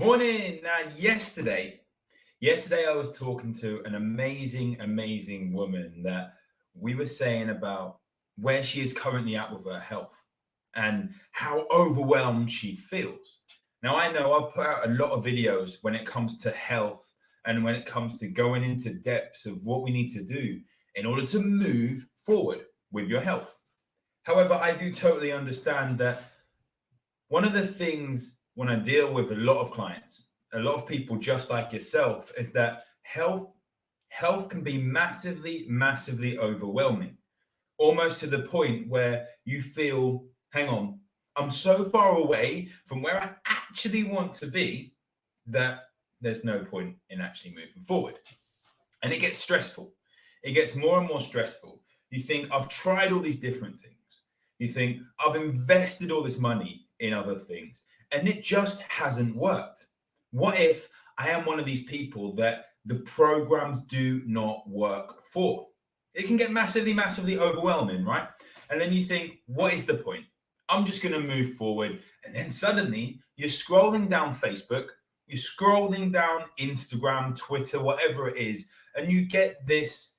Morning. Now, yesterday I was talking to an amazing woman that we were saying about where she is currently at with her health and how overwhelmed she feels. Now, I know I've put out a lot of videos when it comes to health and when it comes to going into depths of what we need to do in order to move forward with your health. However, I do totally understand that one of the things when I deal with a lot of clients, a lot of people just like yourself, is that health can be massively overwhelming, almost to the point where you feel, hang on, I'm so far away from where I actually want to be that there's no point in actually moving forward. And it gets stressful. It gets more and more stressful. You think, I've tried all these different things. You think, I've invested all this money in other things, and it just hasn't worked. What if I am one of these people that the programs do not work for? It can get massively overwhelming, right? And then you think, what is the point? I'm just going to move forward. And then suddenly you're scrolling down Facebook, you're scrolling down Instagram, Twitter, whatever it is, and you get this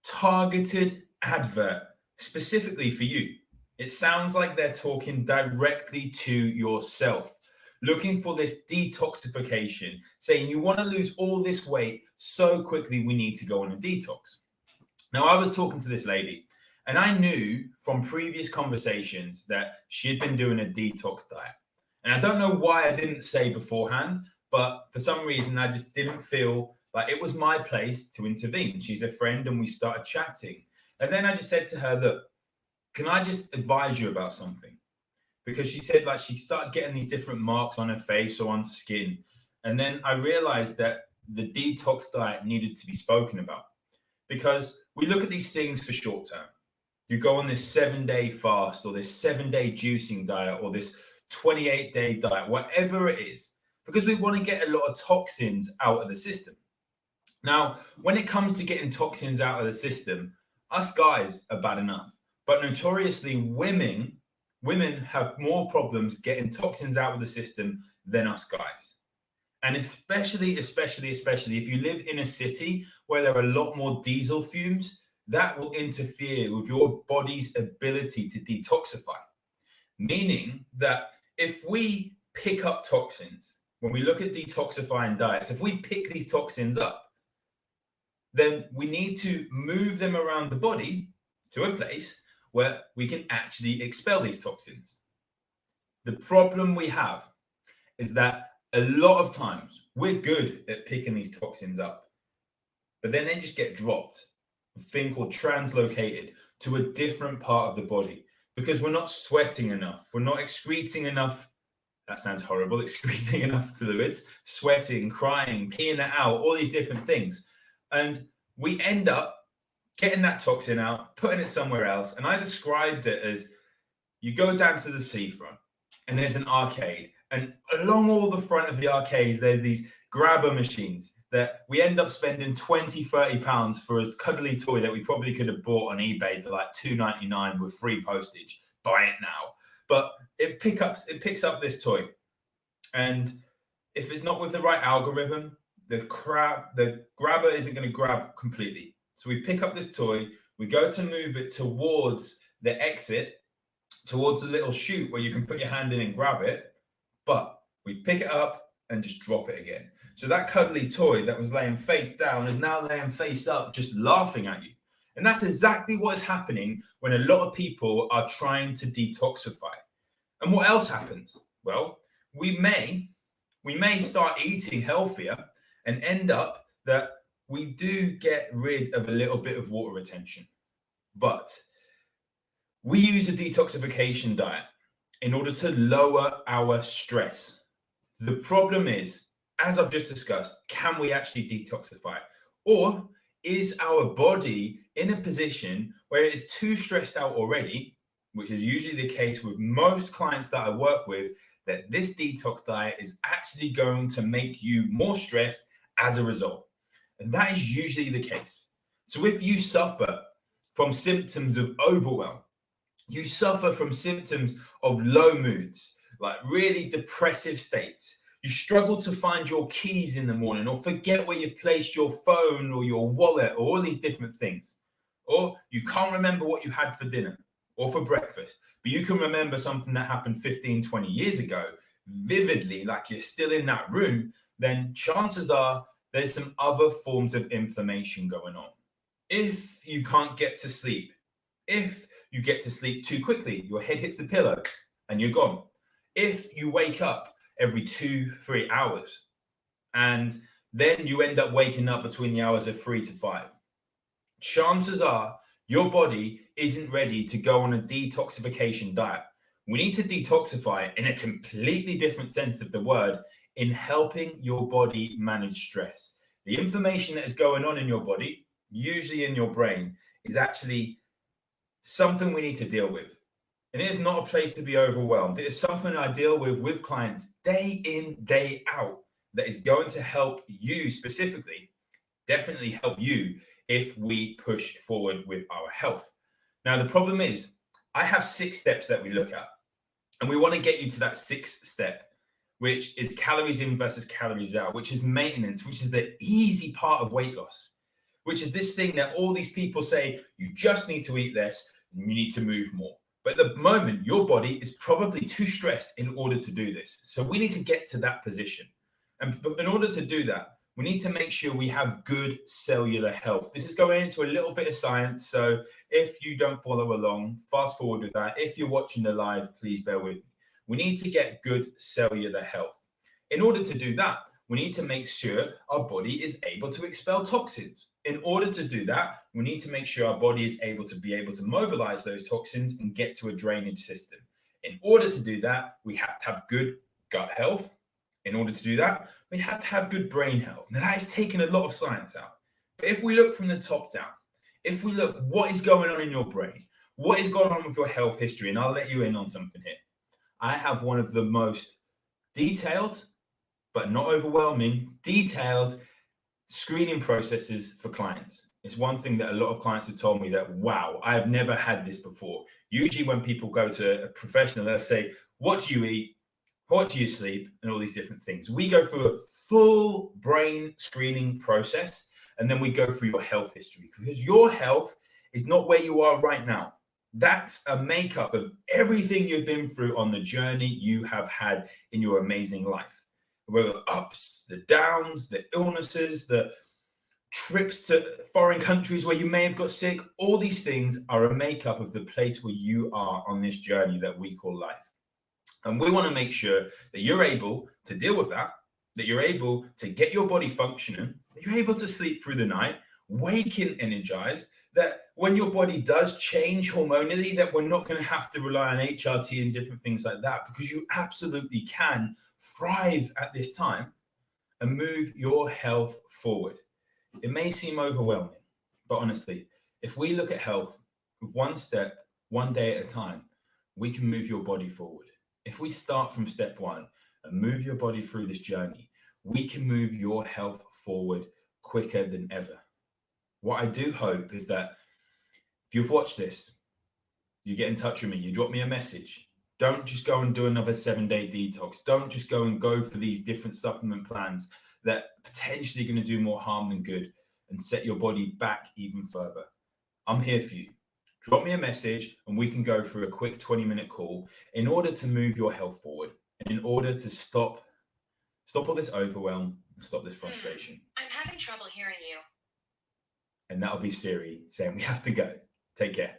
targeted advert specifically for you. It sounds like they're talking directly to yourself, looking for this detoxification, saying you want to lose all this weight so quickly, we need to go on a detox. Now, I was talking to this lady, and I knew from previous conversations that she had been doing a detox diet. And I don't know why I didn't say beforehand, but for some reason, I just didn't feel like it was my place to intervene. She's a friend, and we started chatting. And then I just said to her, look, can I just advise you about something? Because she said like she started getting these different marks on her face or on skin. And then I realized that the detox diet needed to be spoken about, because we look at these things for short term. You go on this 7-day fast or this 7-day juicing diet or this 28-day diet, whatever it is, because we want to get a lot of toxins out of the system. Now, when it comes to getting toxins out of the system, us guys are bad enough. But notoriously, women have more problems getting toxins out of the system than us guys. And especially if you live in a city where there are a lot more diesel fumes, that will interfere with your body's ability to detoxify. Meaning that if we pick up toxins, when we look at detoxifying diets, if we pick these toxins up, then we need to move them around the body to a place where we can actually expel these toxins. The problem we have is that a lot of times we're good at picking these toxins up, but then they just get dropped, a thing called translocated to a different part of the body, because we're not sweating enough. We're not excreting enough. That sounds horrible. Excreting enough fluids, sweating, crying, peeing it out, all these different things. And we end up getting that toxin out, putting it somewhere else. And I described it as you go down to the seafront and there's an arcade. And along all the front of the arcades, there's these grabber machines that we end up spending 20, 30 pounds for a cuddly toy that we probably could have bought on eBay for like $2.99 with free postage. Buy it now. But it picks up this toy. And if it's not with the right algorithm, the grabber isn't going to grab completely. So we pick up this toy, we go to move it towards the exit, towards the little chute where you can put your hand in and grab it, but we pick it up and just drop it again. So that cuddly toy that was laying face down is now laying face up, just laughing at you. And that's exactly what is happening when a lot of people are trying to detoxify. And what else happens? Well, we may start eating healthier and end up that we do get rid of a little bit of water retention. But we use a detoxification diet in order to lower our stress. The problem is, as I've just discussed, can we actually detoxify? Or is our body in a position where it is too stressed out already, which is usually the case with most clients that I work with, that this detox diet is actually going to make you more stressed as a result. And that is usually the case. So if you suffer from symptoms of overwhelm, you suffer from symptoms of low moods, like really depressive states, You struggle to find your keys in the morning, or forget where you've placed your phone or your wallet, or all these different things. Or you can't remember what you had for dinner or for breakfast, but you can remember something that happened 15, 20 years ago vividly, like you're still in that room, then chances are there's some other forms of inflammation going on. If you can't get to sleep, if you get to sleep too quickly, your head hits the pillow and you're gone. If you wake up every 2-3 hours and then you end up waking up between the hours of 3 to 5, chances are your body isn't ready to go on a detoxification diet. We need to detoxify in a completely different sense of the word, in helping your body manage stress. The inflammation that is going on in your body, usually in your brain, is actually something we need to deal with. And it is not a place to be overwhelmed. It is something I deal with clients day in, day out, that is going to help you specifically, definitely help you if we push forward with our health. Now, the problem is, I have 6 steps that we look at, and we want to get you to that 6th step, which is calories in versus calories out, which is maintenance, which is the easy part of weight loss, which is this thing that all these people say, you just need to eat less, and you need to move more. But at the moment, your body is probably too stressed in order to do this. So we need to get to that position. And in order to do that, we need to make sure we have good cellular health. This is going into a little bit of science. So if you don't follow along, fast forward with that. If you're watching the live, please bear with me. We need to get good cellular health. In order to do that, we need to make sure our body is able to expel toxins. In order to do that, we need to make sure our body is able to mobilize those toxins and get to a drainage system. In order to do that, we have to have good gut health. In order to do that, we have to have good brain health. Now, that has taken a lot of science out. But if we look from the top down, if we look what is going on in your brain, what is going on with your health history, and I'll let you in on something here. I have one of the most detailed, but not overwhelming, detailed screening processes for clients. It's one thing that a lot of clients have told me that, wow, I have never had this before. Usually when people go to a professional, they'll say, what do you eat? What do you sleep? And all these different things. We go through a full brain screening process, and then we go through your health history, because your health is not where you are right now. That's a makeup of everything you've been through on the journey you have had in your amazing life. Whether ups, the downs, the illnesses, the trips to foreign countries where you may have got sick, all these things are a makeup of the place where you are on this journey that we call life. And we want to make sure that you're able to deal with that, that you're able to get your body functioning, that you're able to sleep through the night, waking energized, that when your body does change hormonally, that we're not going to have to rely on HRT and different things like that, because you absolutely can thrive at this time and move your health forward. It may seem overwhelming, but honestly, if we look at health one step, one day at a time, we can move your body forward. If we start from step 1 and move your body through this journey, we can move your health forward quicker than ever. What I do hope is that if you've watched this, you get in touch with me, you drop me a message. Don't just go and do another 7-day detox. Don't just go for these different supplement plans that potentially going to do more harm than good and set your body back even further. I'm here for you. Drop me a message and we can go through a quick 20-minute call in order to move your health forward and in order to stop all this overwhelm and stop this frustration. I'm having trouble hearing you. And that'll be Siri saying we have to go. Take care.